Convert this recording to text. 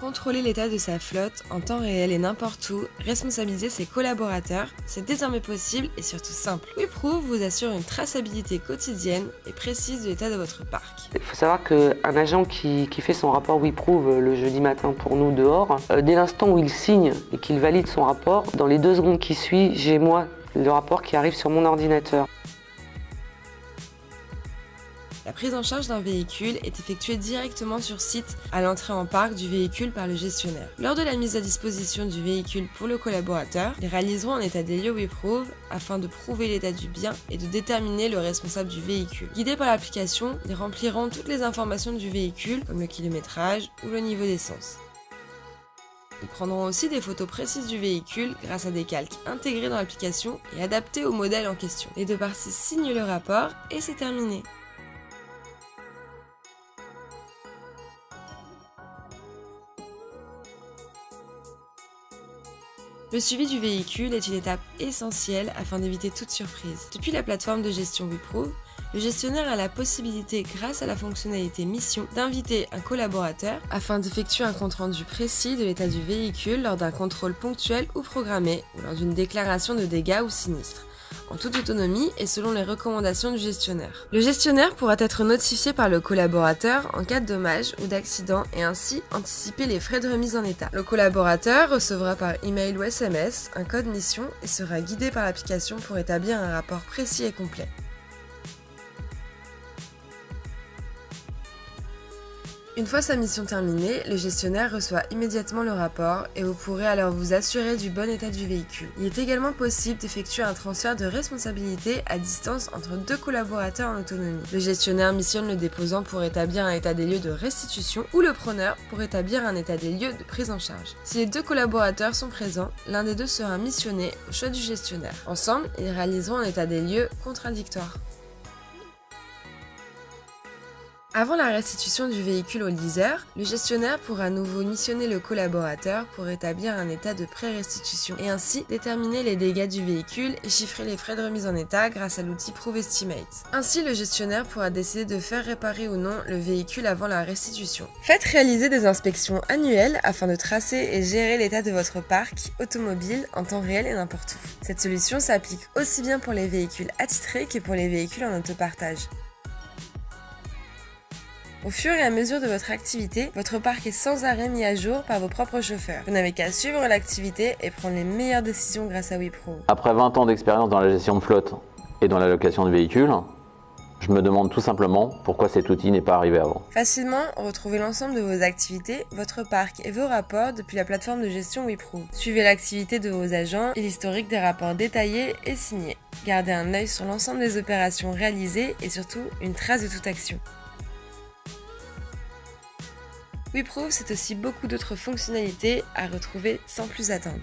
Contrôler l'état de sa flotte en temps réel et n'importe où, responsabiliser ses collaborateurs, c'est désormais possible et surtout simple. WeProve vous assure une traçabilité quotidienne et précise de l'état de votre parc. Il faut savoir qu'un agent qui fait son rapport WeProve le jeudi matin pour nous dehors, dès l'instant où il signe et qu'il valide son rapport, dans les 2 secondes qui suivent, j'ai moi le rapport qui arrive sur mon ordinateur. La prise en charge d'un véhicule est effectuée directement sur site à l'entrée en parc du véhicule par le gestionnaire. Lors de la mise à disposition du véhicule pour le collaborateur, ils réaliseront un état des lieux WeProve afin de prouver l'état du bien et de déterminer le responsable du véhicule. Guidés par l'application, ils rempliront toutes les informations du véhicule comme le kilométrage ou le niveau d'essence. Ils prendront aussi des photos précises du véhicule grâce à des calques intégrés dans l'application et adaptés au modèle en question. Les 2 parties signent le rapport et c'est terminé. Le suivi du véhicule est une étape essentielle afin d'éviter toute surprise. Depuis la plateforme de gestion WeProve, le gestionnaire a la possibilité, grâce à la fonctionnalité Mission, d'inviter un collaborateur afin d'effectuer un compte-rendu précis de l'état du véhicule lors d'un contrôle ponctuel ou programmé ou lors d'une déclaration de dégâts ou sinistres, en toute autonomie et selon les recommandations du gestionnaire. Le gestionnaire pourra être notifié par le collaborateur en cas de dommage ou d'accident et ainsi anticiper les frais de remise en état. Le collaborateur recevra par email ou SMS un code mission et sera guidé par l'application pour établir un rapport précis et complet. Une fois sa mission terminée, le gestionnaire reçoit immédiatement le rapport et vous pourrez alors vous assurer du bon état du véhicule. Il est également possible d'effectuer un transfert de responsabilité à distance entre 2 collaborateurs en autonomie. Le gestionnaire missionne le déposant pour établir un état des lieux de restitution ou le preneur pour établir un état des lieux de prise en charge. Si les 2 collaborateurs sont présents, l'un des 2 sera missionné au choix du gestionnaire. Ensemble, ils réaliseront un état des lieux contradictoire. Avant la restitution du véhicule au leaser, le gestionnaire pourra à nouveau missionner le collaborateur pour établir un état de pré-restitution et ainsi déterminer les dégâts du véhicule et chiffrer les frais de remise en état grâce à l'outil Prove Estimate. Ainsi, le gestionnaire pourra décider de faire réparer ou non le véhicule avant la restitution. Faites réaliser des inspections annuelles afin de tracer et gérer l'état de votre parc automobile en temps réel et n'importe où. Cette solution s'applique aussi bien pour les véhicules attitrés que pour les véhicules en autopartage. Au fur et à mesure de votre activité, votre parc est sans arrêt mis à jour par vos propres chauffeurs. Vous n'avez qu'à suivre l'activité et prendre les meilleures décisions grâce à WeProve. Après 20 ans d'expérience dans la gestion de flotte et dans la location de véhicules, je me demande tout simplement pourquoi cet outil n'est pas arrivé avant. Facilement, retrouvez l'ensemble de vos activités, votre parc et vos rapports depuis la plateforme de gestion WeProve. Suivez l'activité de vos agents et l'historique des rapports détaillés et signés. Gardez un œil sur l'ensemble des opérations réalisées et surtout une trace de toute action. WeProve, c'est aussi beaucoup d'autres fonctionnalités à retrouver sans plus attendre.